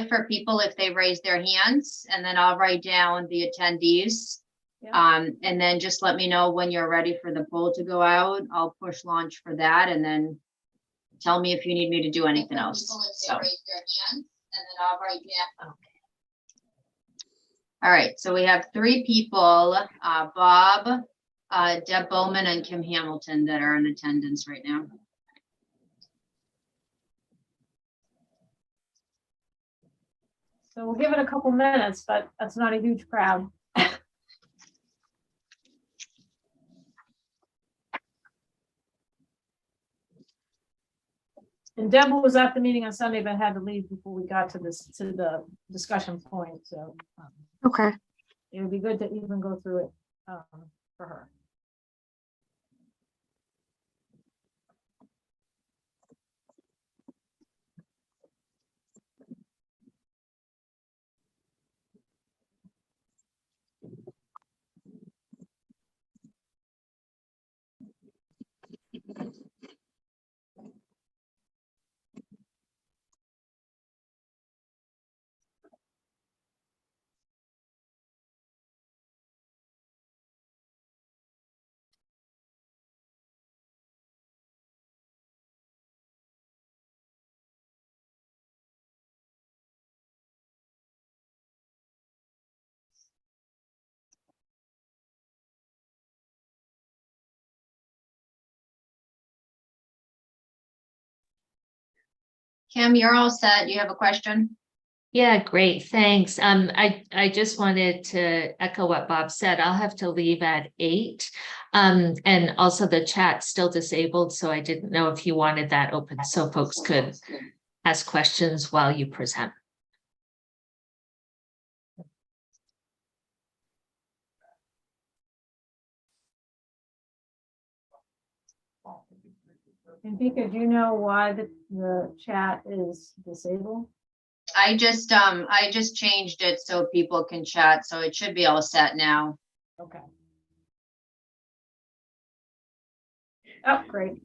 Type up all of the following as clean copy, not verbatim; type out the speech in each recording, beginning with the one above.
for people if they raise their hands, and then I'll write down the attendees. Yeah. And then just let me know when you're ready for the poll to go out. I'll push launch for that, and then tell me if you need me to do anything else. So. All right, so we have 3 people, Bob, Deb Bowman, and Kim Hamilton that are in attendance right now. So we'll give it a couple minutes, but that's not a huge crowd. And Deb was at the meeting on Sunday, but had to leave before we got to the discussion point. So Okay. it would be good to even go through it for her. Kim, you're all set. You have a question? Yeah, great, thanks. I just wanted to echo what Bob said. I'll have to leave at 8. And also the chat's still disabled, so I didn't know if you wanted that open so folks could ask questions while you present. And Vika, do you know why the chat is disabled? I just changed it so people can chat, so it should be all set now. Okay. Oh, great.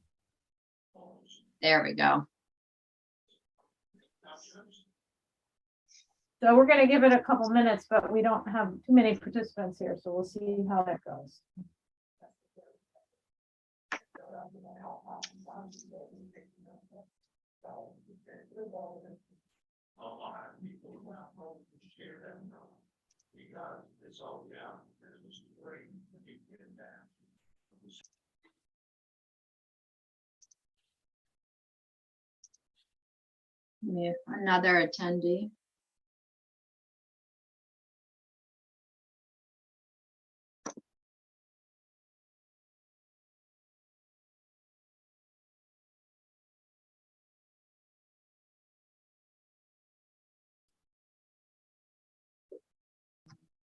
There we go. So we're going to give it a couple minutes, but we don't have too many participants here, so we'll see how that goes. Yeah, another attendee.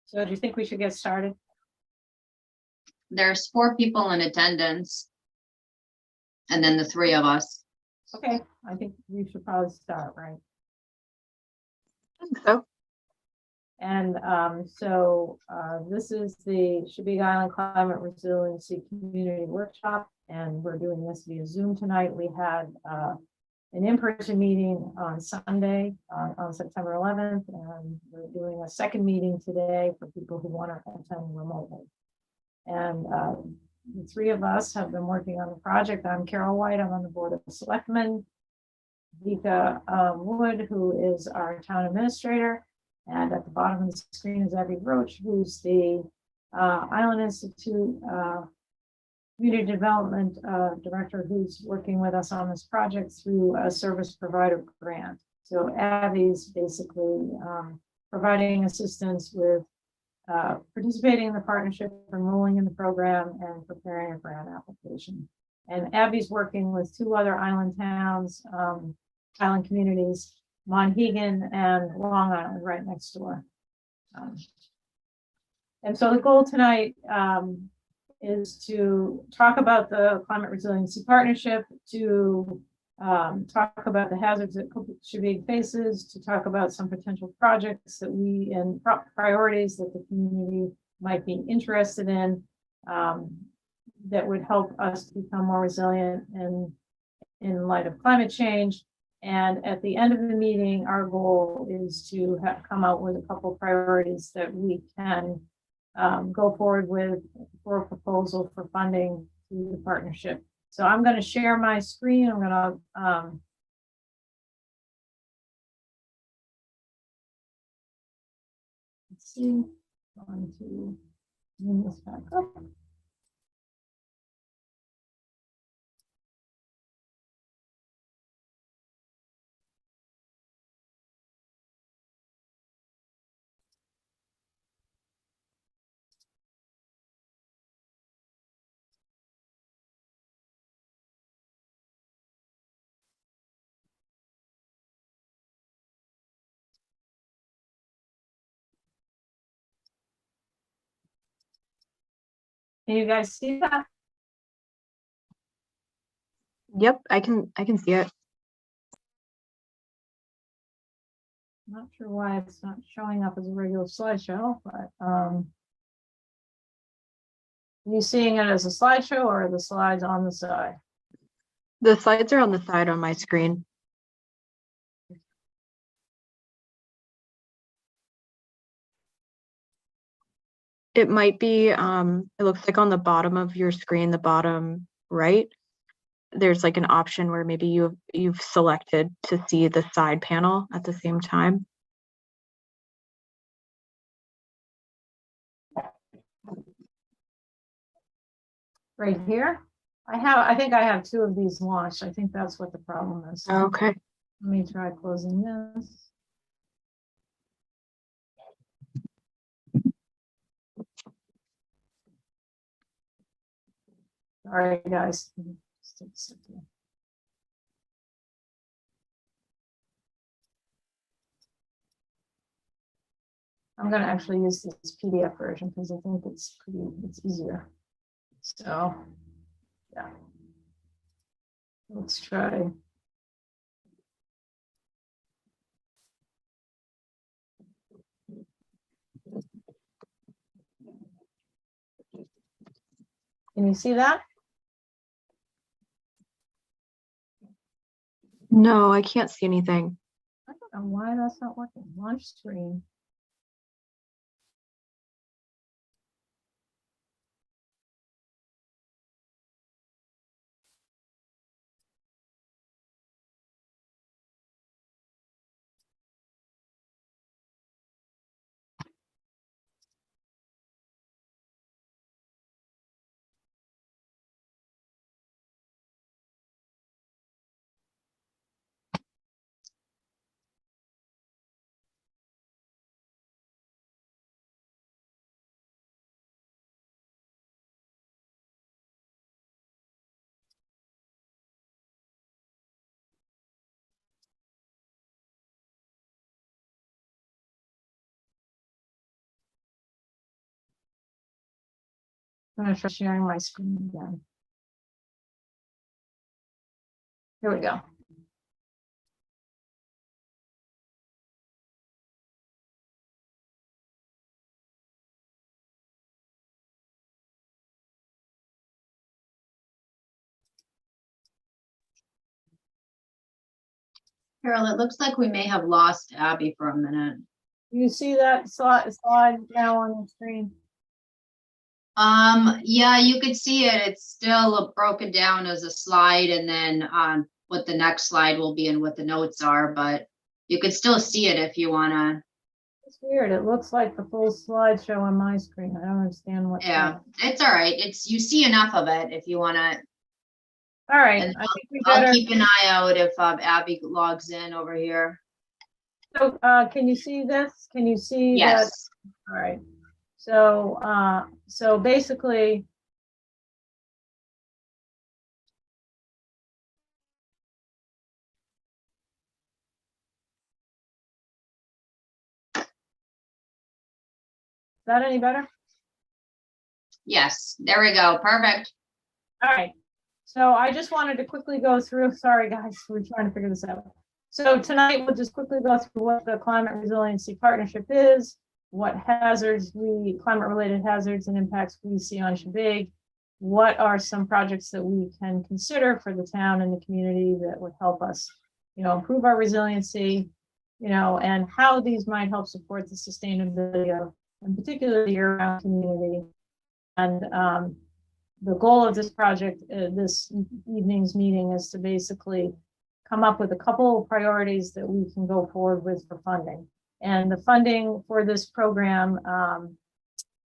So do you think we should get started? There's 4 people in attendance. And then the 3 of us. Okay, I think we should probably start, right? I think so. And this is the Chesapeake Island Climate Resiliency Community Workshop, and we're doing this via Zoom tonight. We had an in-person meeting on Sunday on September 11th, and we're doing a second meeting today for people who want to attend remotely. And the 3 of us have been working on the project. I'm Carol White. I'm on the Board of Selectmen. Vika Wood, who is our town administrator. And at the bottom of the screen is Abby Roach, who's the Island Institute Community Development Director, who's working with us on this project through a service provider grant. So Abby's basically providing assistance with participating in the partnership, enrolling in the program, and preparing a grant application. And Abby's working with 2 other island towns, island communities, Monhegan and Long Island, right next door. And so the goal tonight is to talk about the Climate Resiliency Partnership, to talk about the hazards that Chesapeake faces, to talk about some potential projects that we and priorities that the community might be interested in that would help us to become more resilient in light of climate change, And at the end of the meeting, our goal is to come out with a couple priorities that we can go forward with for a proposal for funding through the partnership. So I'm going to share my screen. I'm going to let's see. Going to zoom this back up. Can you guys see that? Yep, I can see it. Not sure why it's not showing up as a regular slideshow, but you seeing it as a slideshow or are the slides on the side? The slides are on the side on my screen. It might be, it looks like on the bottom of your screen, the bottom right, there's like an option where maybe you've selected to see the side panel at the same time. Right here? I think I have two of these launched. I think that's what the problem is. Okay. Let me try closing this. All right, guys. Just take a second. I'm going to actually use this PDF version because I think it's easier. So, yeah. Let's try. Can you see that? No, I can't see anything. I don't know why that's not working. Launch screen. I'm going to try sharing my screen again. Here we go. Carol, it looks like we may have lost Abby for a minute. You see that slide now on the screen? Yeah, you could see it. It's still broken down as a slide and then what the next slide will be and what the notes are, but you could still see it if you wanna. It's weird. It looks like the full slideshow on my screen. I don't understand what. Yeah, it's all right. You see enough of it if you wanna. All right. And I think we I'll better. keep an eye out if Abby logs in over here. So, can you see this? Can you see that? Yes. All right. So basically. Is that any better? Yes, there we go. Perfect. All right. So I just wanted to quickly go through, sorry guys, we're trying to figure this out. So tonight we'll just quickly go through what the Climate Resiliency Partnership is, what hazards climate-related hazards and impacts we see on Chebig, what are some projects that we can consider for the town and the community that would help us improve our resiliency, and how these might help support the sustainability of, in particular, the year-round community. And the goal of this project, this evening's meeting, is to basically come up with a couple of priorities that we can go forward with for funding. And the funding for this program,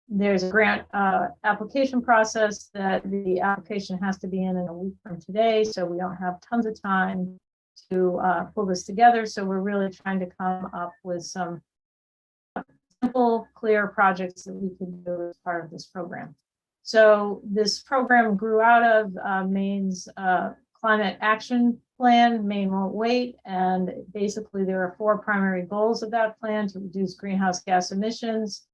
there's a grant application process that the application has to be in a week from today, so we don't have tons of time to pull this together. So we're really trying to come up with some simple, clear projects that we can do as part of this program. So this program grew out of Maine's climate action plan, Maine Won't Wait. And basically there are 4 primary goals of that plan: to reduce greenhouse gas emissions,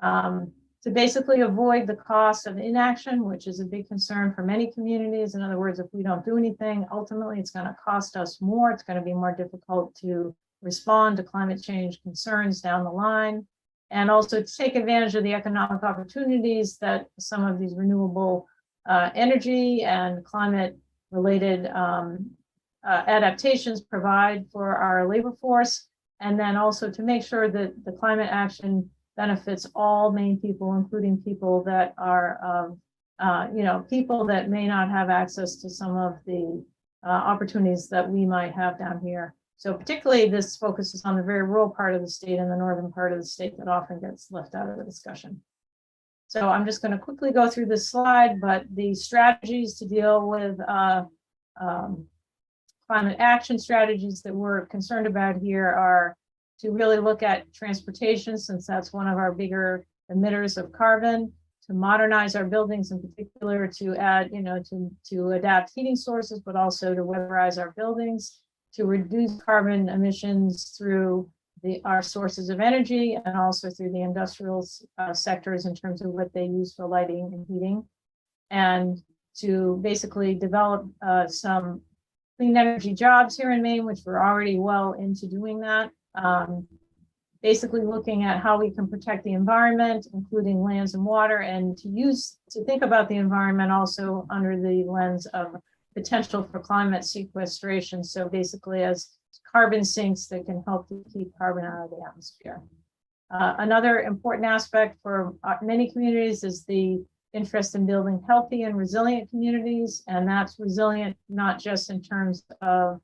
to basically avoid the cost of inaction, which is a big concern for many communities. In other words, if we don't do anything, ultimately it's going to cost us more. It's going to be more difficult to respond to climate change concerns down the line. And also to take advantage of the economic opportunities that some of these renewable energy and climate-related adaptations provide for our labor force. And then also to make sure that the climate action benefits all Maine people, including people that are, people that may not have access to some of the opportunities that we might have down here. So particularly this focuses on the very rural part of the state and the northern part of the state that often gets left out of the discussion. So I'm just going to quickly go through this slide, but the strategies to deal with climate action strategies that we're concerned about here are to really look at transportation, since that's one of our bigger emitters of carbon, to modernize our buildings in particular, to add, to adapt heating sources, but also to weatherize our buildings, to reduce carbon emissions through our sources of energy and also through the industrial sectors in terms of what they use for lighting and heating, and to basically develop some clean energy jobs here in Maine, which we're already well into doing that. Basically looking at how we can protect the environment, including lands and water, and to think about the environment also under the lens of potential for climate sequestration. So basically as carbon sinks that can help to keep carbon out of the atmosphere. Another important aspect for many communities is the interest in building healthy and resilient communities. And that's resilient not just in terms of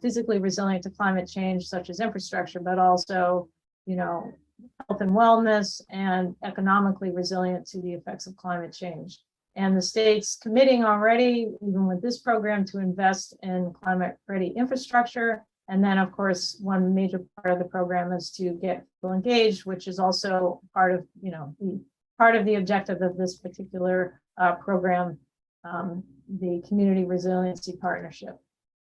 physically resilient to climate change, such as infrastructure, but also, health and wellness, and economically resilient to the effects of climate change. And the state's committing already, even with this program, to invest in climate-ready infrastructure. And then, of course, one major part of the program is to get people engaged, which is also part of, the objective of this particular program, the Community Resiliency Partnership.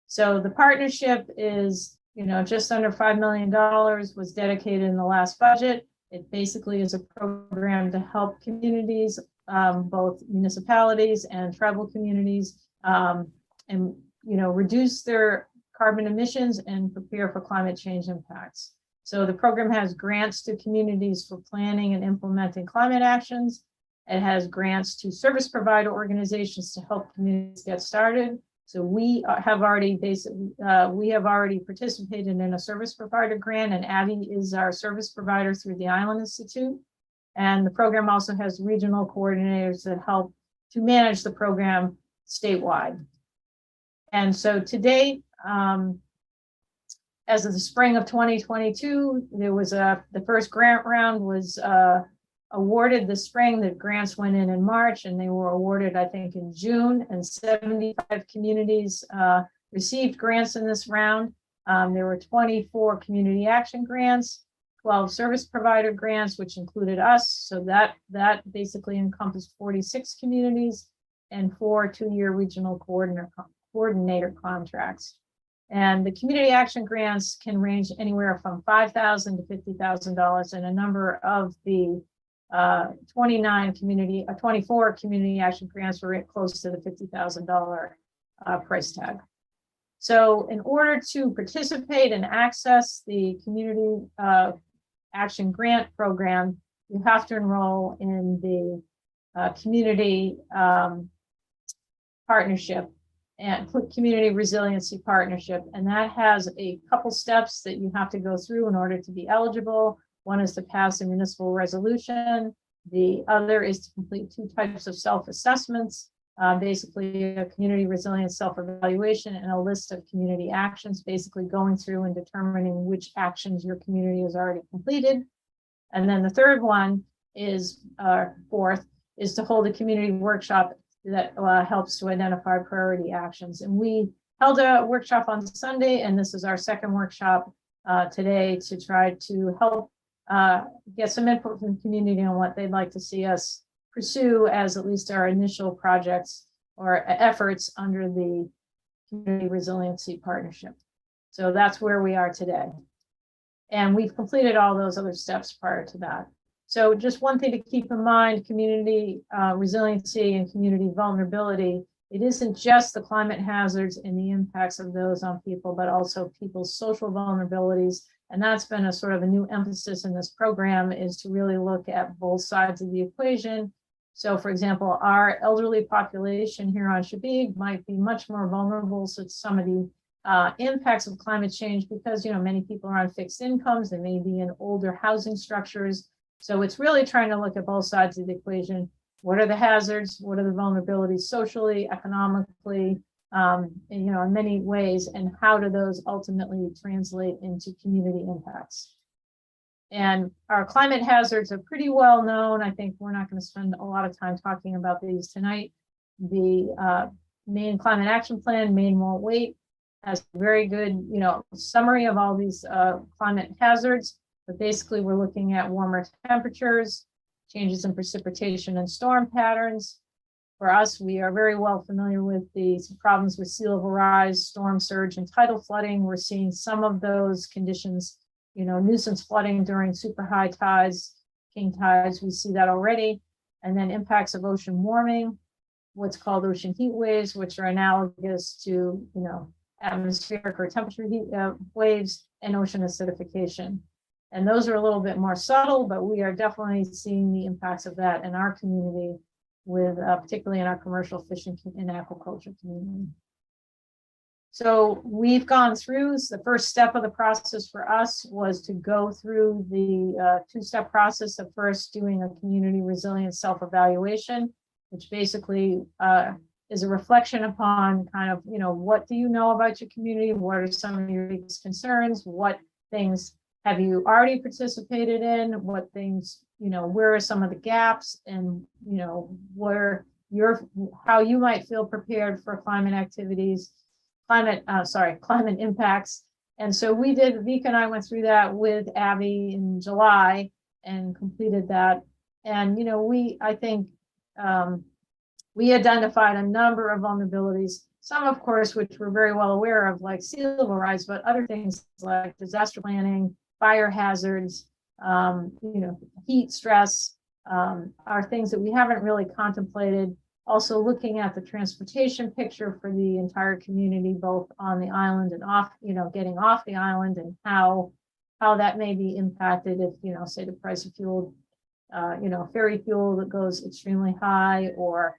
So the partnership is, just under $5 million was dedicated in the last budget. It basically is a program to help communities, both municipalities and tribal communities, and reduce their carbon emissions and prepare for climate change impacts. So the program has grants to communities for planning and implementing climate actions. It has grants to service provider organizations to help communities get started. So we have already participated in a service provider grant, and Addie is our service provider through the Island Institute. And the program also has regional coordinators that help to manage the program statewide. And so to date, as of the spring of 2022, there was the first grant round was awarded this spring. The grants went in March, and they were awarded, I think, in June, and 75 communities received grants in this round. There were 24 community action grants, 12 service provider grants, which included us. So that basically encompassed 46 communities, and 4 two-year regional coordinator contracts. And the community action grants can range anywhere from $5,000 to $50,000, and a number of the 24 community action grants were close to the $50,000 price tag. So in order to participate and access the community action grant program, you have to enroll in the community partnership. and Community Resiliency Partnership. And that has a couple steps that you have to go through in order to be eligible. One is to pass a municipal resolution. The other is to complete 2 types of self-assessments, basically a community resilience self-evaluation and a list of community actions, basically going through and determining which actions your community has already completed. And then the third one is, fourth, is to hold a community workshop that helps to identify priority actions. And we held a workshop on Sunday, and this is our second workshop today to try to help get some input from the community on what they'd like to see us pursue as at least our initial projects or efforts under the Community Resiliency Partnership. So that's where we are today. And we've completed all those other steps prior to that. So just one thing to keep in mind, community resiliency and community vulnerability, it isn't just the climate hazards and the impacts of those on people, but also people's social vulnerabilities. And that's been a sort of a new emphasis in this program, is to really look at both sides of the equation. So for example, our elderly population here on Shabig might be much more vulnerable to some of the impacts of climate change because, you know, many people are on fixed incomes, they may be in older housing structures. So it's really trying to look at both sides of the equation. What are the hazards? What are the vulnerabilities socially, economically, and, you know, in many ways, and how do those ultimately translate into community impacts? And our climate hazards are pretty well known. I think we're not going to spend a lot of time talking about these tonight. The Maine Climate Action Plan, Maine Won't Wait, has a very good, you know, summary of all these climate hazards. But basically, we're looking at warmer temperatures, changes in precipitation and storm patterns. For us, we are very well familiar with the problems with sea level rise, storm surge, and tidal flooding. We're seeing some of those conditions, you know, nuisance flooding during super high tides, king tides. We see that already. And then impacts of ocean warming, what's called ocean heat waves, which are analogous to, you know, atmospheric or temperature heat waves, and ocean acidification. And those are a little bit more subtle, but we are definitely seeing the impacts of that in our community, with particularly in our commercial fishing and aquaculture community. So we've gone through, the first step of the process for us was to go through the 2-step process of first doing a community resilience self-evaluation, which basically is a reflection upon kind of, you know, what do you know about your community? What are some of your biggest concerns? What things have you already participated in? What things, you know, where are some of the gaps, and, you know, where how you might feel prepared for climate activities, climate impacts. And so we did, Vika and I went through that with Abby in July and completed that. And, you know, I think we identified a number of vulnerabilities, some of course, which we're very well aware of, like sea level rise, but other things like disaster planning, fire hazards, you know, heat stress, are things that we haven't really contemplated. Also looking at the transportation picture for the entire community, both on the island and off, you know, getting off the island, and how that may be impacted if, you know, say the price of fuel, you know, ferry fuel that goes extremely high, or,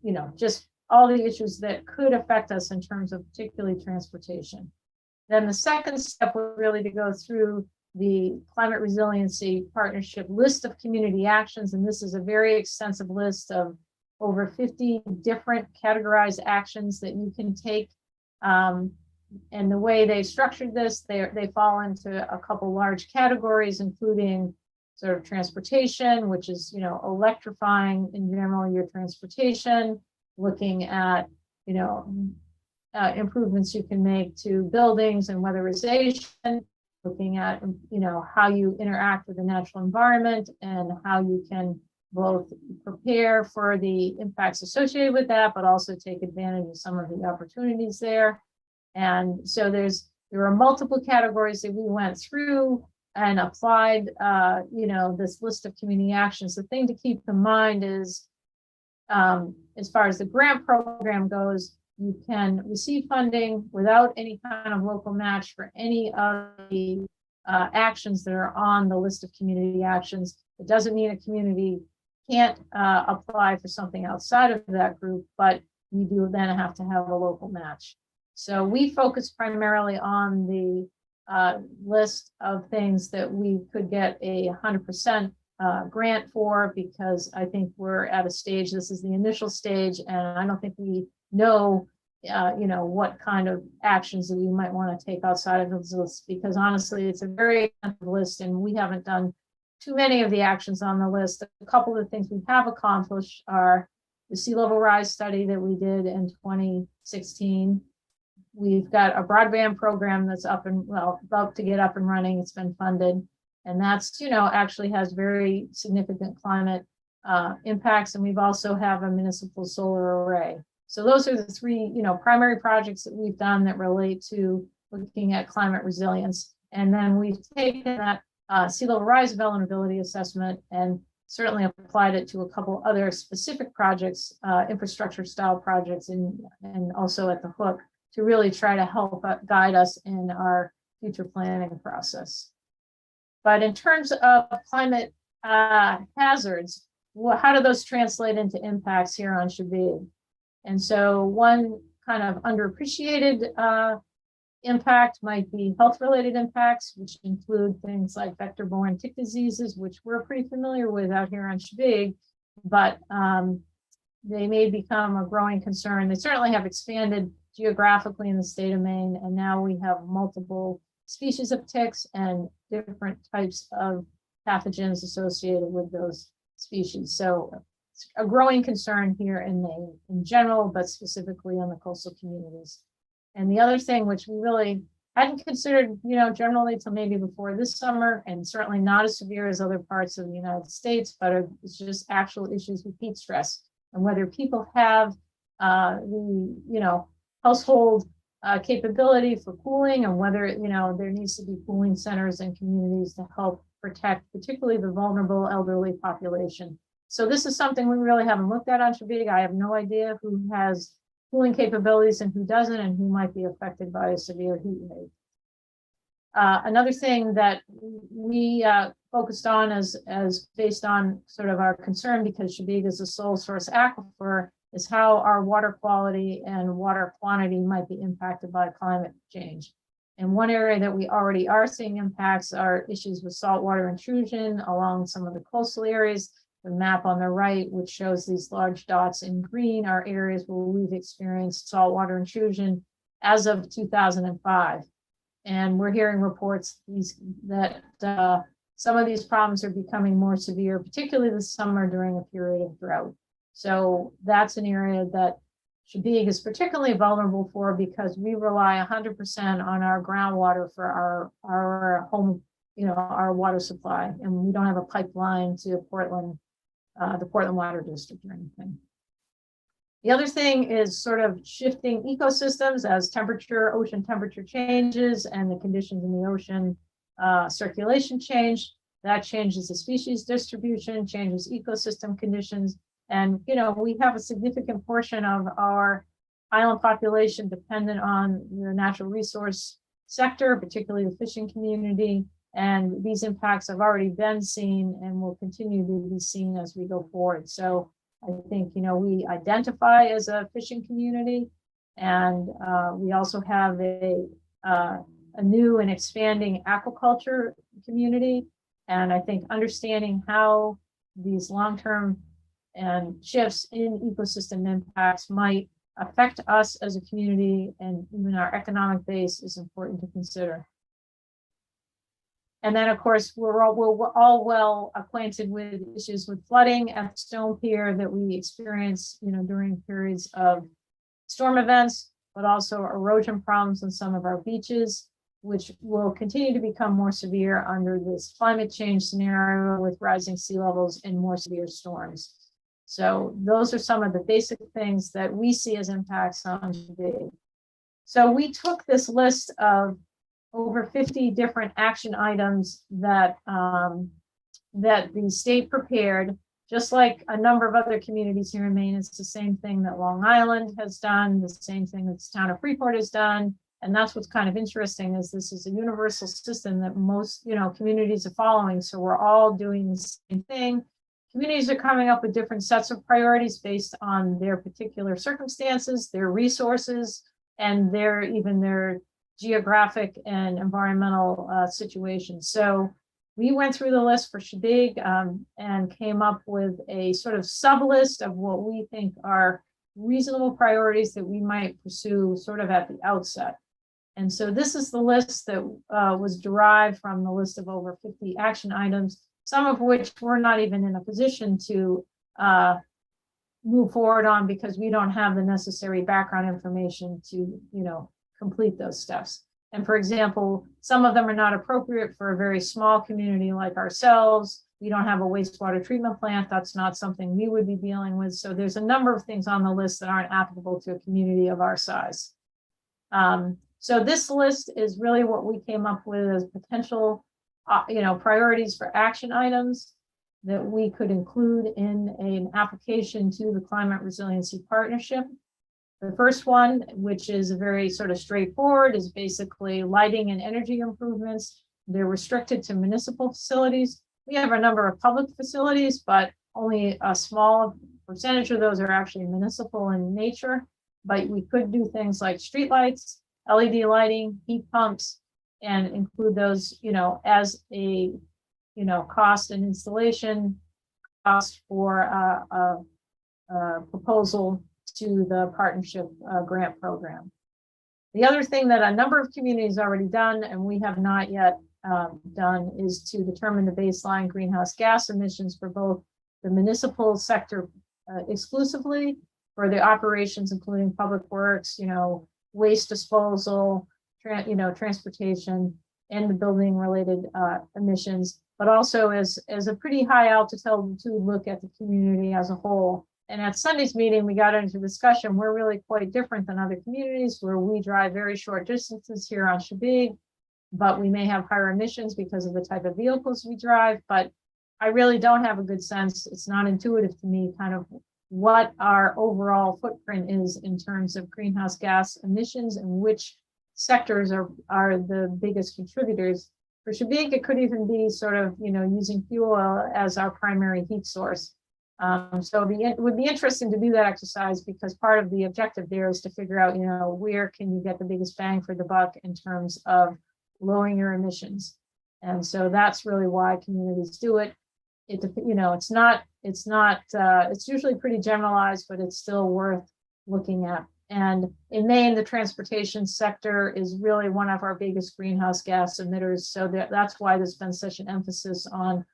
you know, just all the issues that could affect us in terms of particularly transportation. Then the second step was really to go through the Climate Resiliency Partnership list of community actions. And this is a very extensive list of over 50 different categorized actions that you can take. And the way they structured this, they fall into a couple large categories, including sort of transportation, which is, you know, electrifying in general your transportation, looking at, you know, improvements you can make to buildings and weatherization, looking at, you know, how you interact with the natural environment and how you can both prepare for the impacts associated with that, but also take advantage of some of the opportunities there. And so there are multiple categories that we went through and applied, you know, this list of community actions. The thing to keep in mind is, as far as the grant program goes, you can receive funding without any kind of local match for any of the actions that are on the list of community actions. It doesn't mean a community can't apply for something outside of that group, but you do then have to have a local match. So we focus primarily on the list of things that we could get a 100% grant for, because I think we're at a stage, this is the initial stage, and I don't think we know what kind of actions that we might want to take outside of this list, because honestly, it's a very extensive list and we haven't done too many of the actions on the list. A couple of things we have accomplished are the sea level rise study that we did in 2016. We've got a broadband program that's up and, well, about to get up and running. It's been funded. And that's, actually has very significant climate impacts. And we've also have a municipal solar array. So those are the three, primary projects that we've done that relate to looking at climate resilience. And then we've taken that sea level rise vulnerability assessment and certainly applied it to a couple other specific projects, infrastructure style projects, and also at the Hook, to really try to help guide us in our future planning process. But in terms of climate hazards, how do those translate into impacts here on Cheviot? And so one kind of underappreciated impact might be health-related impacts, which include things like vector-borne tick diseases, which we're pretty familiar with out here on Cheviot, but they may become a growing concern. They certainly have expanded geographically in the state of Maine, and now we have multiple species of ticks and different types of pathogens associated with those species. So it's a growing concern here in Maine in general, but specifically in the coastal communities. And the other thing, which we really hadn't considered, generally till maybe before this summer, and certainly not as severe as other parts of the United States, but it's just actual issues with heat stress and whether people have the, household capability for cooling, and whether, there needs to be cooling centers and communities to help protect particularly the vulnerable elderly population. So this is something we really haven't looked at on Cheviot. I have no idea who has cooling capabilities and who doesn't, and who might be affected by a severe heat wave. Another thing that we focused on as based on sort of our concern, because Cheviot is a sole source aquifer, is how our water quality and water quantity might be impacted by climate change. And one area that we already are seeing impacts are issues with saltwater intrusion along some of the coastal areas. The map on the right, which shows these large dots in green, are areas where we've experienced saltwater intrusion as of 2005. And we're hearing reports that some of these problems are becoming more severe, particularly this summer during a period of drought. So that's an area that Cheviot is particularly vulnerable for, because we rely 100% on our groundwater for our home, our water supply, and we don't have a pipeline to Portland, the Portland Water District or anything. The other thing is sort of shifting ecosystems as ocean temperature changes and the conditions in the ocean circulation change. That changes the species distribution, changes ecosystem conditions. And, we have a significant portion of our island population dependent on the natural resource sector, particularly the fishing community. And these impacts have already been seen and will continue to be seen as we go forward. So I think, we identify as a fishing community, and we also have a new and expanding aquaculture community. And I think understanding how these long-term and shifts in ecosystem impacts might affect us as a community and even our economic base is important to consider. And then, of course, we're all well acquainted with issues with flooding at Stone Pier that we experience, during periods of storm events, but also erosion problems on some of our beaches, which will continue to become more severe under this climate change scenario with rising sea levels and more severe storms. So those are some of the basic things that we see as impacts on Cheviot. So we took this list of over 50 different action items that that the state prepared, just like a number of other communities here in Maine. It's the same thing that Long Island has done, the same thing that the town of Freeport has done. And that's what's kind of interesting, is this is a universal system that most communities are following. So we're all doing the same thing. communities are coming up with different sets of priorities based on their particular circumstances, their resources, and even their geographic and environmental situations. So we went through the list for Shebig and came up with a sort of sub list of what we think are reasonable priorities that we might pursue sort of at the outset. And so this is the list that was derived from the list of over 50 action items, some of which we're not even in a position to move forward on because we don't have the necessary background information to, complete those steps. And for example, some of them are not appropriate for a very small community like ourselves. We don't have a wastewater treatment plant. That's not something we would be dealing with. So there's a number of things on the list that aren't applicable to a community of our size. So this list is really what we came up with as potential, priorities for action items that we could include in an application to the Climate Resiliency Partnership. The first one, which is very sort of straightforward, is basically lighting and energy improvements. They're restricted to municipal facilities. We have a number of public facilities, but only a small percentage of those are actually municipal in nature. But we could do things like streetlights, LED lighting, heat pumps, and include those, as a, cost and installation cost for a proposal to the partnership grant program. The other thing that a number of communities already done, and we have not yet done, is to determine the baseline greenhouse gas emissions for both the municipal sector exclusively, for the operations, including public works, waste disposal, transportation, and the building related emissions, but also as a pretty high altitude look at the community as a whole. And at Sunday's meeting, we got into discussion. We're really quite different than other communities where we drive very short distances here on Shebig, but we may have higher emissions because of the type of vehicles we drive. But I really don't have a good sense. It's not intuitive to me kind of what our overall footprint is in terms of greenhouse gas emissions and which sectors are the biggest contributors. For Shebig, it could even be sort of, using fuel oil as our primary heat source. So it would be interesting to do that exercise because part of the objective there is to figure out, where can you get the biggest bang for the buck in terms of lowering your emissions. And so that's really why communities do it. It's usually pretty generalized, but it's still worth looking at. And in Maine, the transportation sector is really one of our biggest greenhouse gas emitters. So that's why there's been such an emphasis on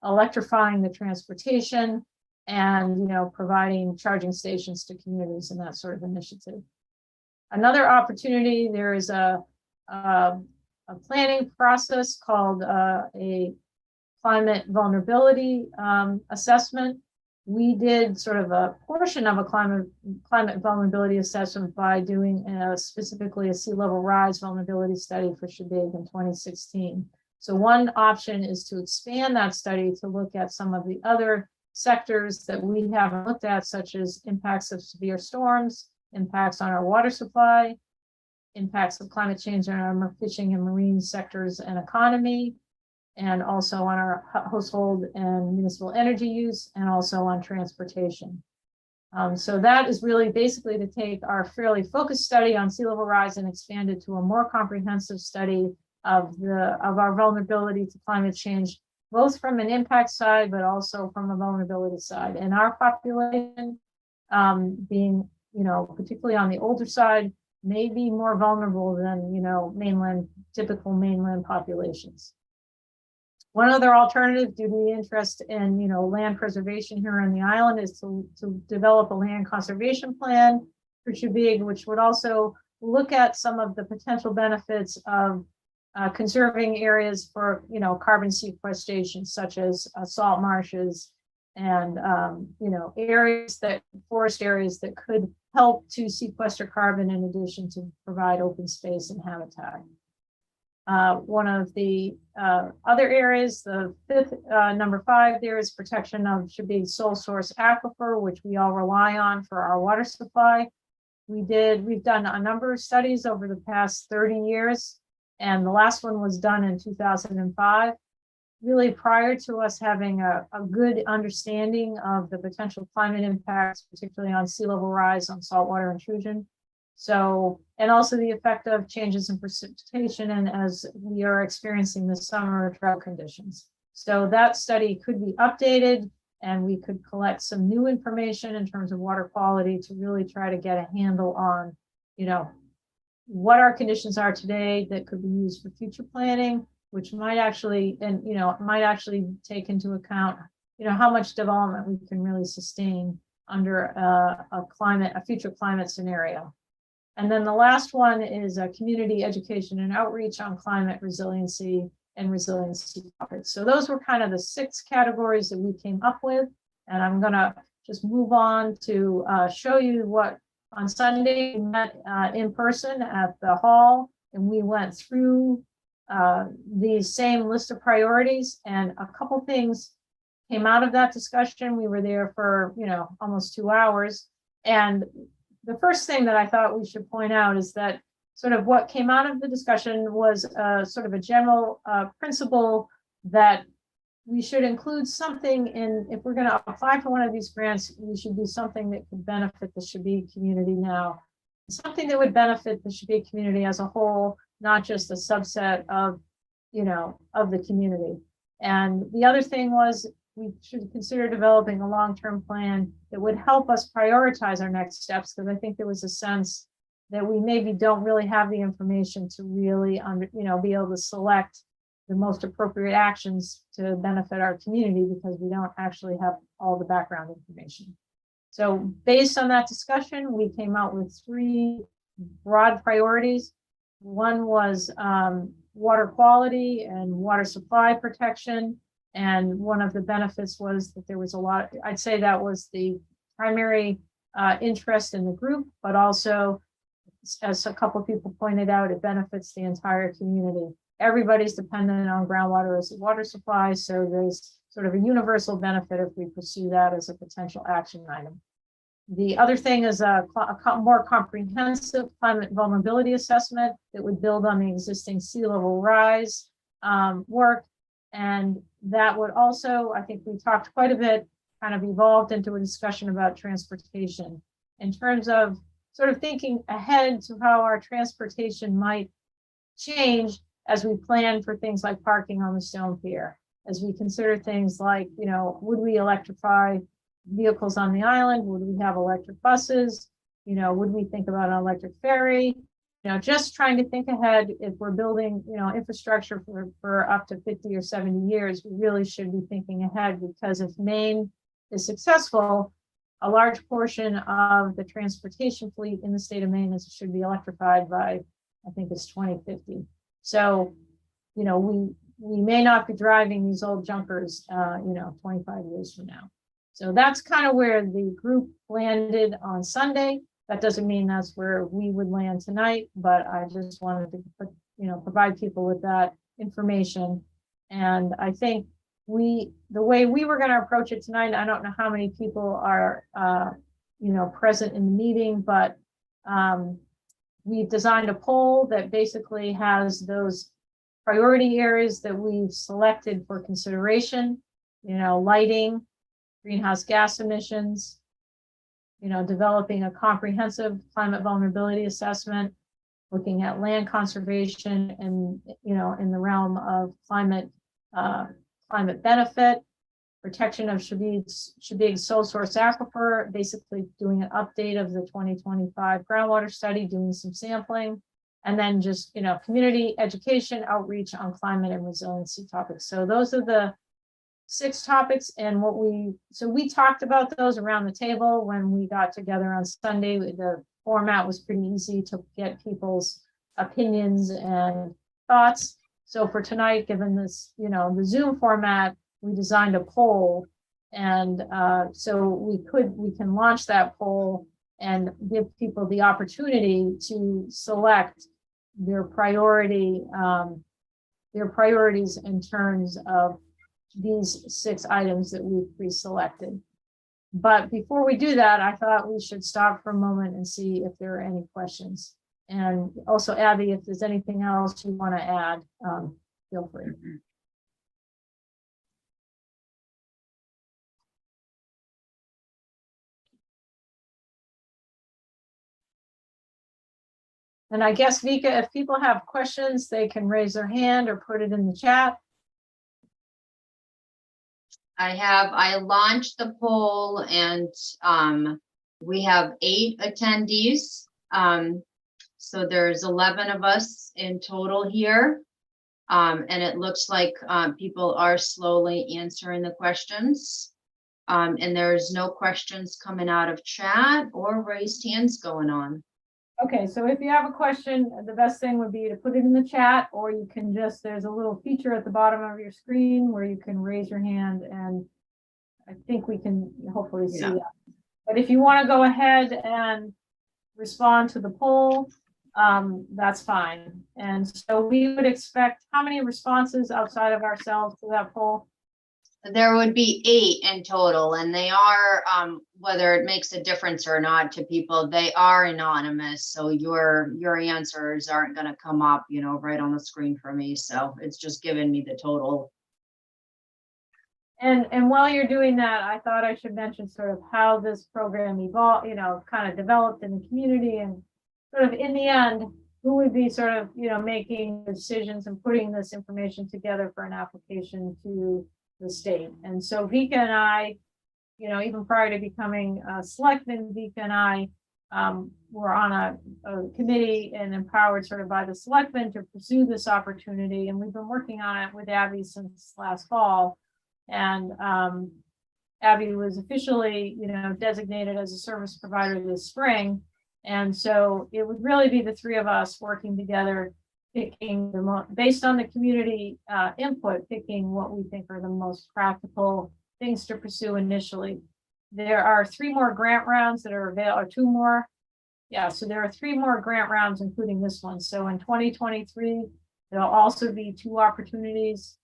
electrifying the transportation and, providing charging stations to communities and that sort of initiative. Another opportunity, there is a planning process called a climate vulnerability assessment. We did sort of a portion of a climate vulnerability assessment by doing specifically a sea level rise vulnerability study for Shebig in 2016. So one option is to expand that study to look at some of the other sectors that we haven't looked at, such as impacts of severe storms, impacts on our water supply, impacts of climate change on our fishing and marine sectors and economy, and also on our household and municipal energy use, and also on transportation. So that is really basically to take our fairly focused study on sea level rise and expand it to a more comprehensive study of our vulnerability to climate change, both from an impact side, but also from a vulnerability side. And our population being, particularly on the older side, may be more vulnerable than, typical mainland populations. One other alternative due to the interest in, land preservation here on the island is to develop a land conservation plan for Shebig, which would also look at some of the potential benefits of conserving areas for, carbon sequestration, such as salt marshes and, forest areas that could help to sequester carbon in addition to provide open space and habitat. One of the other areas, the fifth, number 5, there is protection of Shebig sole source aquifer, which we all rely on for our water supply. We've done a number of studies over the past 30 years, and the last one was done in 2005. really prior to us having a good understanding of the potential climate impacts, particularly on sea level rise, on saltwater intrusion. So, and also the effect of changes in precipitation, and as we are experiencing this summer, drought conditions. So that study could be updated, and we could collect some new information in terms of water quality to really try to get a handle on, you know, what our conditions are today that could be used for future planning, which might actually, and, you know, might actually take into account, you know, how much development we can really sustain under a future climate scenario. And then the last one is community education and outreach on climate resiliency and resiliency topics. So those were kind of the 6 categories that we came up with. And I'm gonna just move on to show you what on Sunday we met in person at the hall, and we went through the same list of priorities, and a couple things came out of that discussion. We were there for, you know, almost 2 hours. And the first thing that I thought we should point out is that sort of what came out of the discussion was sort of a general principle that we should include something in, if we're going to apply for one of these grants, we should do something that could benefit the Shabig community now, something that would benefit the Shabig community as a whole, not just a subset of, you know, of the community. And the other thing was we should consider developing a long-term plan that would help us prioritize our next steps, because I think there was a sense that we maybe don't really have the information to really be able to select the most appropriate actions to benefit our community, because we don't actually have all the background information. So based on that discussion, we came out with 3 broad priorities. One was water quality and water supply protection. And one of the benefits was that there was a lot, I'd say that was the primary interest in the group, but also, as a couple of people pointed out, it benefits the entire community. Everybody's dependent on groundwater as a water supply, so there's sort of a universal benefit if we pursue that as a potential action item. The other thing is a more comprehensive climate vulnerability assessment that would build on the existing sea level rise work. And that would also, I think we talked quite a bit, kind of evolved into a discussion about transportation in terms of sort of thinking ahead to how our transportation might change as we plan for things like parking on the Stone Pier, as we consider things like, you know, would we electrify vehicles on the island? Would we have electric buses? You know, would we think about an electric ferry? You know, just trying to think ahead. If we're building, you know, infrastructure for up to 50 or 70 years, we really should be thinking ahead, because if Maine is successful, a large portion of the transportation fleet in the state of Maine should be electrified by, I think it's 2050. So, you know, we may not be driving these old junkers, 25 years from now. So that's kind of where the group landed on Sunday. That doesn't mean that's where we would land tonight, but I just wanted to provide people with that information. And I think the way we were going to approach it tonight, I don't know how many people are, present in the meeting, but we've designed a poll that basically has those priority areas that we've selected for consideration, lighting, greenhouse gas emissions, developing a comprehensive climate vulnerability assessment, looking at land conservation and, in the realm of climate benefit, protection of Shabig's sole source aquifer, basically doing an update of the 2025 groundwater study, doing some sampling, and then just, community education, outreach on climate and resiliency topics. So those are the 6 topics. And we talked about those around the table when we got together on Sunday. The format was pretty easy to get people's opinions and thoughts. So for tonight, given this, the Zoom format, we designed a poll, and so we can launch that poll and give people the opportunity to select their priorities in terms of these 6 items that we've pre-selected. But before we do that, I thought we should stop for a moment and see if there are any questions. And also, Abby, if there's anything else you want to add, feel free. And I guess Vika, if people have questions, they can raise their hand or put it in the chat. I launched the poll and, we have 8 attendees. So there's 11 of us in total here. And it looks like, people are slowly answering the questions. And there's no questions coming out of chat or raised hands going on. Okay, so if you have a question, the best thing would be to put it in the chat, or you can just, there's a little feature at the bottom of your screen where you can raise your hand, and I think we can hopefully see Yeah. that. But if you want to go ahead and respond to the poll, that's fine. And so we would expect, how many responses outside of ourselves to that poll? There would be 8 in total, and they are, whether it makes a difference or not to people, they are anonymous. So your answers aren't gonna come up, you know, right on the screen for me. So it's just giving me the total. And while you're doing that, I thought I should mention sort of how this program evolved, you know, kind of developed in the community, and sort of in the end, who would be sort of, you know, making decisions and putting this information together for an application to the state. And so Vika and I, you know, even prior to becoming selectman, Vika and I were on a committee and empowered sort of by the selectmen to pursue this opportunity. And we've been working on it with Abby since last fall. And Abby was officially, you know, designated as a service provider this spring. And so it would really be the 3 of us working together, picking the based on the community input, picking what we think are the most practical things to pursue initially. There are 3 more grant rounds that are available, or 2 more. Yeah, so there are 3 more grant rounds, including this one. So in 2023, there'll also be 2 opportunities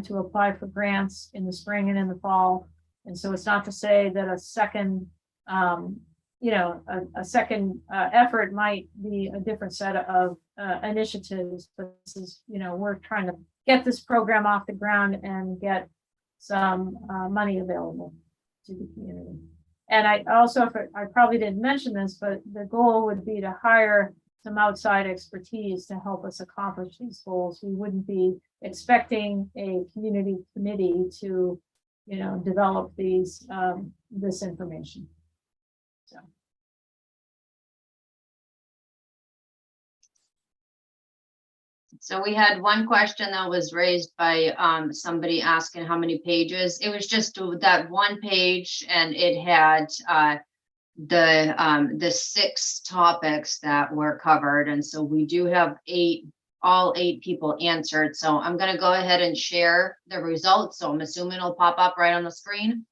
to apply for grants in the spring and in the fall. And so it's not to say that a second, you know, a second effort might be a different set of initiatives, but this is, you know, we're trying to get this program off the ground and get some money available to the community. And I also, I probably didn't mention this, but the goal would be to hire some outside expertise to help us accomplish these goals. We wouldn't be expecting a community committee to, you know, develop these this information. So we had one question that was raised by somebody asking how many pages. It was just that one page, and it had the 6 topics that were covered. And so we do have all 8 people answered. So I'm going to go ahead and share the results. So I'm assuming it'll pop up right on the screen.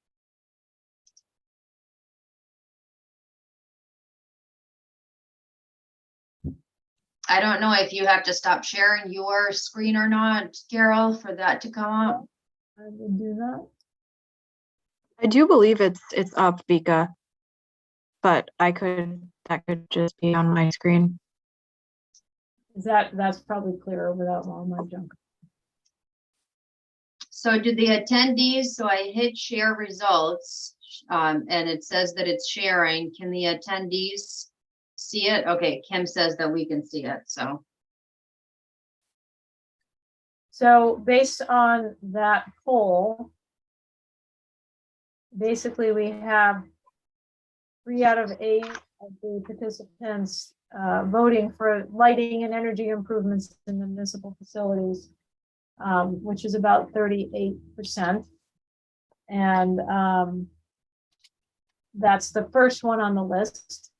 I don't know if you have to stop sharing your screen or not, Carol, for that to come up. I will do that. I do believe it's up, Vika, but that could just be on my screen. That's probably clearer without all my junk. So do the attendees, so I hit share results, and it says that it's sharing. Can the attendees see it? Okay, Kim says that we can see it, so. So based on that poll, basically we have 3 out of 8 of the participants voting for lighting and energy improvements in the municipal facilities, which is about 38%. And that's the first one on the list.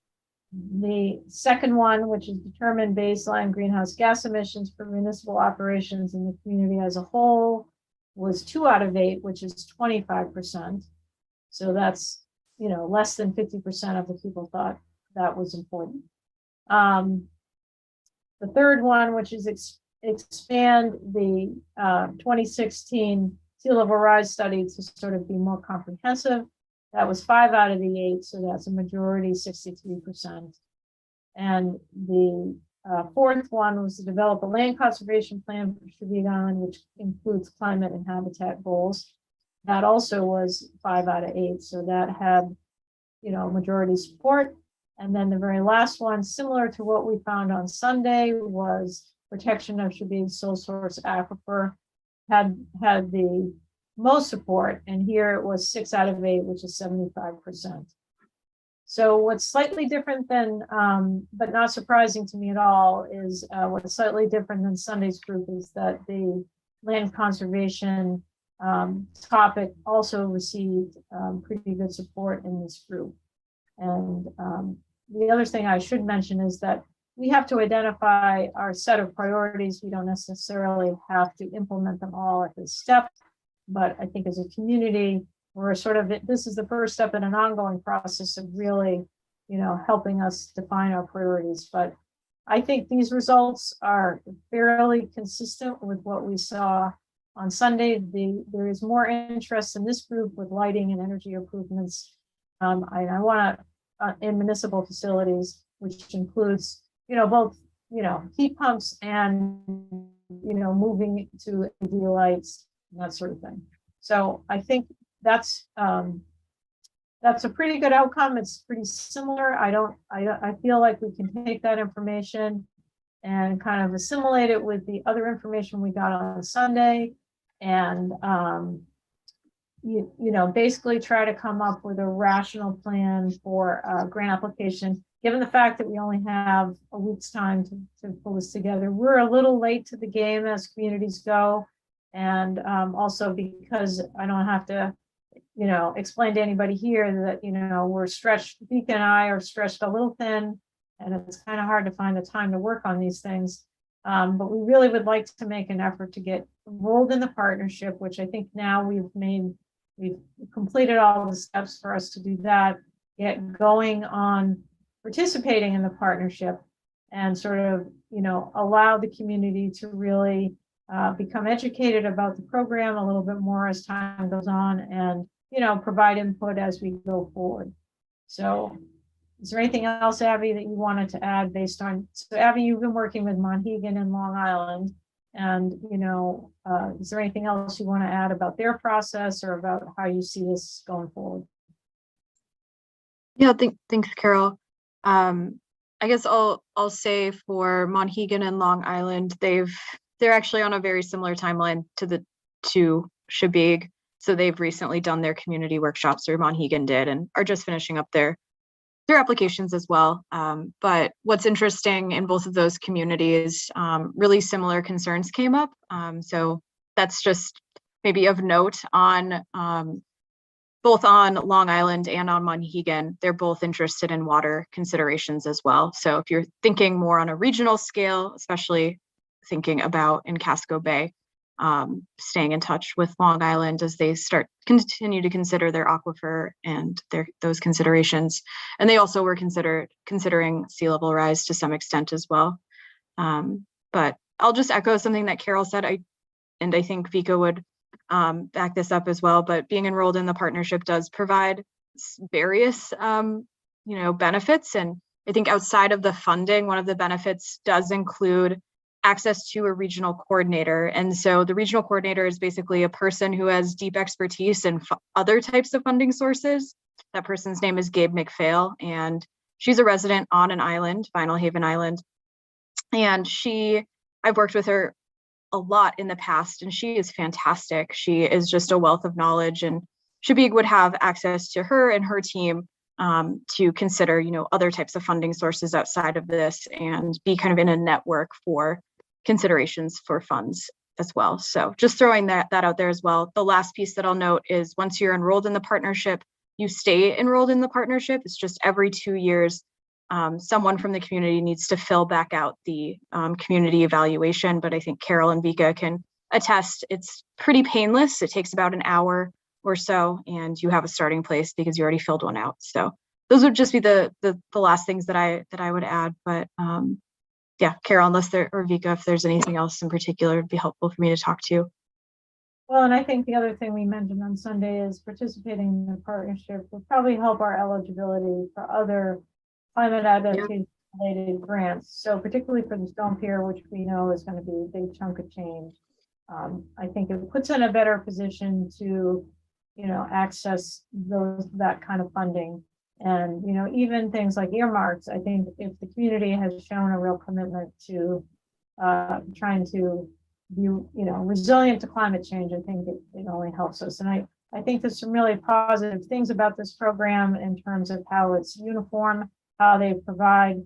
The second one, which is determined baseline greenhouse gas emissions for municipal operations in the community as a whole, was 2 out of 8, which is 25%. So that's, you know, less than 50% of the people thought that was important. The third one, which is expand the 2016 sea level rise study to sort of be more comprehensive. That was 5 out of the 8, so that's a majority, 63%. And the fourth one was to develop a land conservation plan for Sheboygan Island, which includes climate and habitat goals. That also was 5 out of 8, so that had, you know, majority support. And then the very last one, similar to what we found on Sunday, was protection of Chebea's sole source aquifer, had the most support, and here it was 6 out of 8, which is 75%. So what's slightly different than, but not surprising to me at all, is what's slightly different than Sunday's group is that the land conservation topic also received pretty good support in this group. And the other thing I should mention is that we have to identify our set of priorities. We don't necessarily have to implement them all at this step, but I think as a community, we're sort of, this is the first step in an ongoing process of really, helping us define our priorities. But I think these results are fairly consistent with what we saw on Sunday. There is more interest in this group with lighting and energy improvements. I want to, in municipal facilities, which includes, both, heat pumps and, moving to LED lights and that sort of thing. So I think that's a pretty good outcome. It's pretty similar. I feel like we can take that information and kind of assimilate it with the other information we got on Sunday, and basically try to come up with a rational plan for a grant application. Given the fact that we only have a week's time to pull this together, we're a little late to the game as communities go, and also because I don't have to explain to anybody here that, we're stretched, Vika and I are stretched a little thin, and it's kind of hard to find the time to work on these things. But we really would like to make an effort to get enrolled in the partnership, which I think now we've completed all the steps for us to do that, get going on participating in the partnership, and sort of, allow the community to really become educated about the program a little bit more as time goes on, and provide input as we go forward. So is there anything else, Abby, that you wanted to add based on, so Abby, you've been working with Monhegan and Long Island, and is there anything else you want to add about their process or about how you see this going forward? Yeah, thanks, Carol. I guess I'll say for Monhegan and Long Island, they're actually on a very similar timeline to Chebig. So they've recently done their community workshops, or Monhegan did, and are just finishing up their applications as well. But what's interesting in both of those communities, really similar concerns came up. So that's just maybe of note on both on Long Island and on Monhegan. They're both interested in water considerations as well. So if you're thinking more on a regional scale, especially thinking about in Casco Bay, staying in touch with Long Island as they continue to consider their aquifer and those considerations. And they also were considering sea level rise to some extent as well. But I'll just echo something that Carol said. I think Vika would back this up as well, but being enrolled in the partnership does provide various benefits. And I think outside of the funding, one of the benefits does include access to a regional coordinator. And so the regional coordinator is basically a person who has deep expertise in other types of funding sources. That person's name is Gabe McPhail, and she's a resident on an island, Vinyl Haven Island. And I've worked with her a lot in the past, and she is fantastic. She is just a wealth of knowledge, and Chebig would have access to her and her team to consider, other types of funding sources outside of this, and be kind of in a network for considerations for funds as well. So just throwing that out there as well. The last piece that I'll note is once you're enrolled in the partnership, you stay enrolled in the partnership. It's just every 2 years, someone from the community needs to fill back out the community evaluation. But I think Carol and Vika can attest, it's pretty painless. It takes about an hour or so, and you have a starting place because you already filled one out. So those would just be the last things that I would add. But yeah, Carol, or Vika, if there's anything else in particular, it'd be helpful for me to talk to. Well, and I think the other thing we mentioned on Sunday is participating in the partnership will probably help our eligibility for other climate adaptation related grants. So particularly for the Stone Pier, which we know is going to be a big chunk of change. I think it puts in a better position to, access that kind of funding. And, you know, even things like earmarks, I think if the community has shown a real commitment to trying to be, you know, resilient to climate change, I think it only helps us. And I think there's some really positive things about this program in terms of how it's uniform, how they provide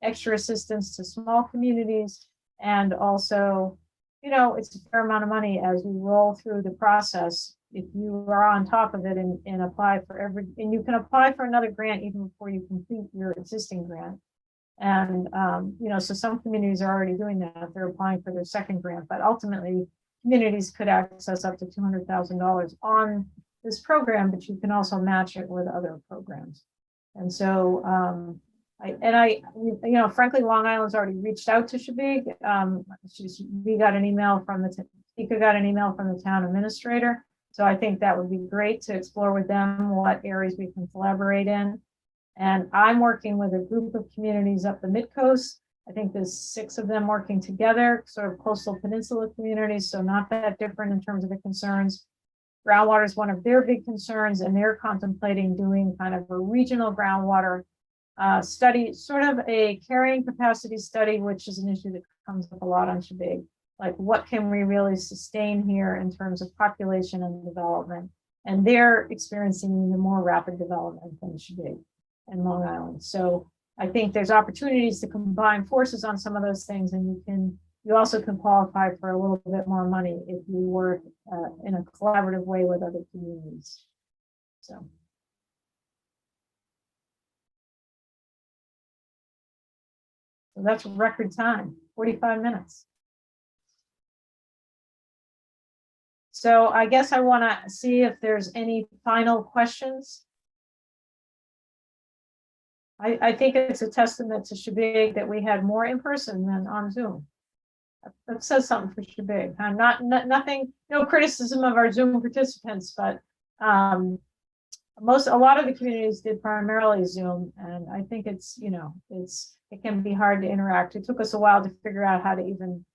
extra assistance to small communities, and also, you know, it's a fair amount of money as we roll through the process. If you are on top of it and apply for and you can apply for another grant even before you complete your existing grant. And, you know, so some communities are already doing that. They're applying for their second grant, but ultimately communities could access up to $200,000 on this program, but you can also match it with other programs. And so, you know, frankly, Long Island's already reached out to Shabig. We got an email from Tika got an email from the town administrator. So I think that would be great to explore with them what areas we can collaborate in. And I'm working with a group of communities up the mid-coast. I think there's 6 of them working together, sort of coastal peninsula communities, so not that different in terms of the concerns. Groundwater is one of their big concerns, and they're contemplating doing kind of a regional groundwater study, sort of a carrying capacity study, which is an issue that comes up a lot on Shabig. Like, what can we really sustain here in terms of population and development? And they're experiencing even more rapid development than Shabig and Long Island. So I think there's opportunities to combine forces on some of those things, and you also can qualify for a little bit more money if you work in a collaborative way with other communities. So. So that's record time, 45 minutes. So I guess I want to see if there's any final questions. I think it's a testament to Shabig that we had more in person than on Zoom. That says something for Shabig. Nothing, no criticism of our Zoom participants, but a lot of the communities did primarily Zoom, and I think it's, you know, it can be hard to interact. It took us a while to figure out how to even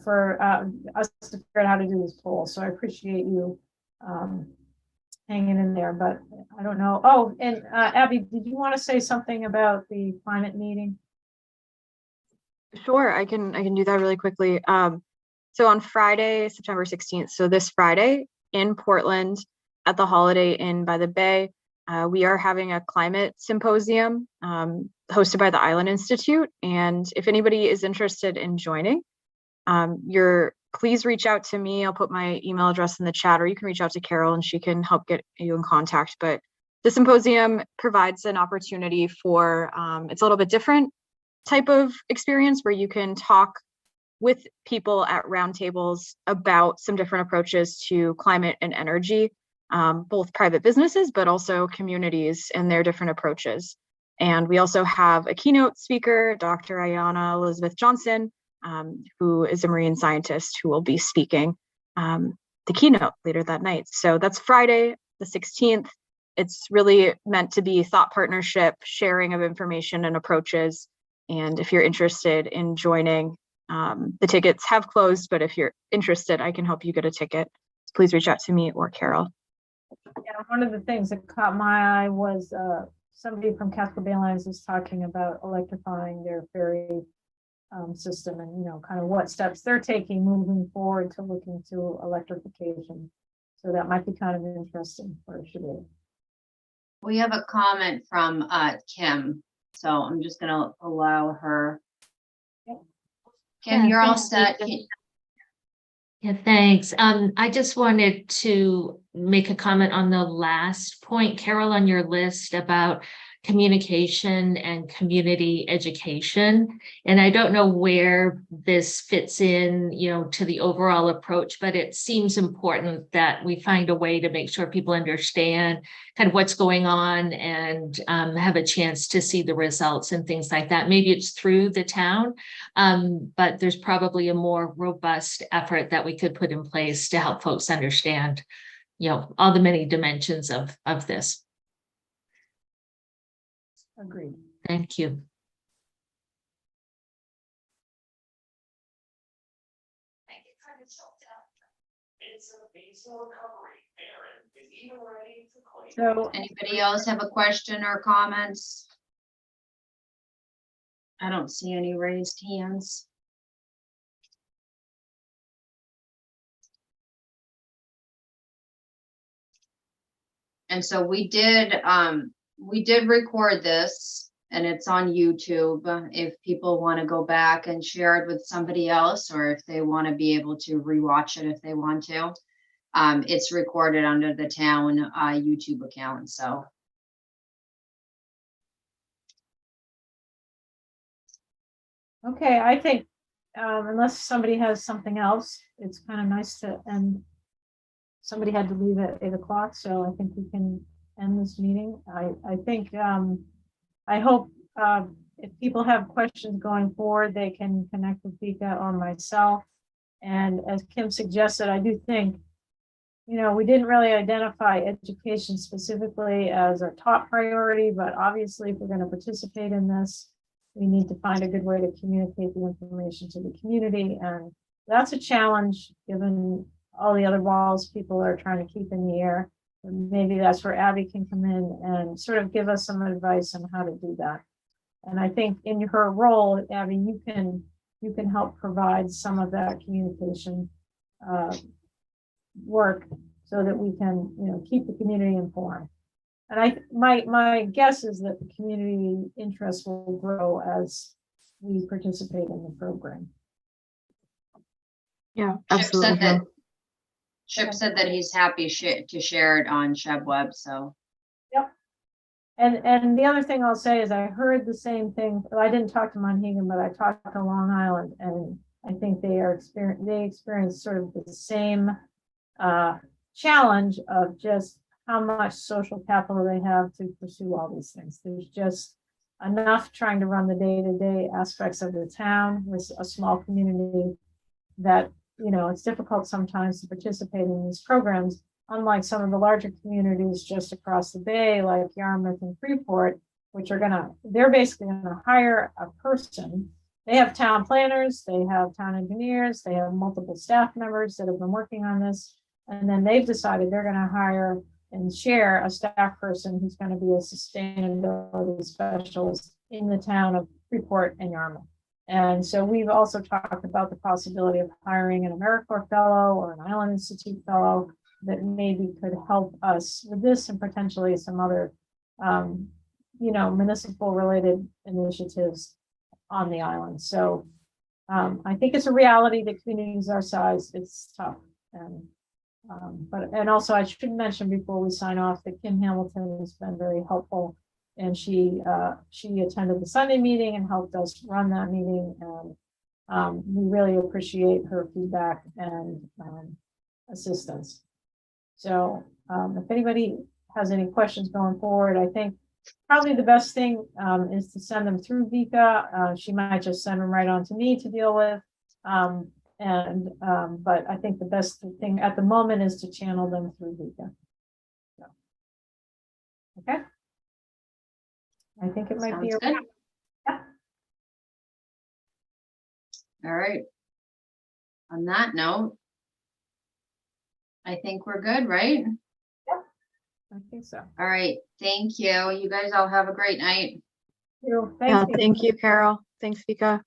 for us to figure out how to do this poll. So I appreciate you hanging in there, but I don't know. Oh, and Abby, did you want to say something about the climate meeting? Sure, I can do that really quickly. So on Friday, September 16th, so this Friday in Portland at the Holiday Inn by the Bay, we are having a climate symposium hosted by the Island Institute. And if anybody is interested in joining, please reach out to me. I'll put my email address in the chat, or you can reach out to Carol and she can help get you in contact. But the symposium provides an opportunity for, it's a little bit different type of experience where you can talk with people at roundtables about some different approaches to climate and energy, both private businesses, but also communities and their different approaches. And we also have a keynote speaker, Dr. Ayanna Elizabeth Johnson, who is a marine scientist who will be speaking the keynote later that night. So that's Friday, the 16th. It's really meant to be thought partnership, sharing of information and approaches. And if you're interested in joining, the tickets have closed, but if you're interested, I can help you get a ticket. Please reach out to me or Carol. Yeah, one of the things that caught my eye was somebody from Casco Bay Lines was talking about electrifying their ferry system, and, you know, kind of what steps they're taking moving forward to look into electrification. So that might be kind of interesting for Shabig. We have a comment from Kim, so I'm just going to allow her. Kim, you're all set. Yeah, thanks. I just wanted to make a comment on the last point, Carol, on your list about communication and community education. And I don't know where this fits in, you know, to the overall approach, but it seems important that we find a way to make sure people understand kind of what's going on and have a chance to see the results and things like that. Maybe it's through the town, but there's probably a more robust effort that we could put in place to help folks understand, you know, all the many dimensions of this. Agreed. Thank you. It's a peaceful recovery, Aaron. So, Anybody else have a question or comments? I don't see any raised hands. And so we did record this and it's on YouTube. If people want to go back and share it with somebody else, or if they want to be able to rewatch it if they want to. It's recorded under the town YouTube account, so. okay, I think, unless somebody has something else, it's kind of nice to end. Somebody had to leave at 8 o'clock, so I think we can end this meeting. I think, I hope, if people have questions going forward, they can connect with Vika or myself. And as Kim suggested, I do think, you know, we didn't really identify education specifically as our top priority, but obviously if we're going to participate in this, we need to find a good way to communicate the information to the community. And that's a challenge given all the other balls people are trying to keep in the air. And maybe that's where Abby can come in and sort of give us some advice on how to do that. And I think in her role, Abby, you can help provide some of that communication work so that we can, you know, keep the community informed. And my guess is that the community interest will grow as we participate in the program. Yeah, Chip absolutely. said that. Chip said that he's happy to share it on ShebWeb, so. Yep. And the other thing I'll say is I heard the same thing. I didn't talk to Monhegan, but I talked to Long Island, and I think they experience sort of the same challenge of just how much social capital they have to pursue all these things. There's just enough trying to run the day-to-day aspects of the town with a small community that, you know, it's difficult sometimes to participate in these programs, unlike some of the larger communities just across the bay, like Yarmouth and Freeport, which are they're basically gonna hire a person. They have town planners, they have town engineers, they have multiple staff members that have been working on this. And then they've decided they're gonna hire and share a staff person who's gonna be a sustainability specialist in the town of Freeport and Yarmouth. And so we've also talked about the possibility of hiring an AmeriCorps fellow or an Island Institute fellow that maybe could help us with this and potentially some other, you know, municipal related initiatives on the island. So I think it's a reality that communities our size, it's tough. And also I should mention before we sign off that Kim Hamilton has been very helpful. And she attended the Sunday meeting and helped us run that meeting. And we really appreciate her feedback and assistance. So if anybody has any questions going forward, I think probably the best thing is to send them through Vika. She might just send them right on to me to deal with. But I think the best thing at the moment is to channel them through Vika. So, okay. I think it might be Sounds good. Yeah. All right. On that note, I think we're good, right? I think so. All right. Thank you. You guys all have a great night. Thank Yeah, you. thank you, Carol. Thanks, Vika.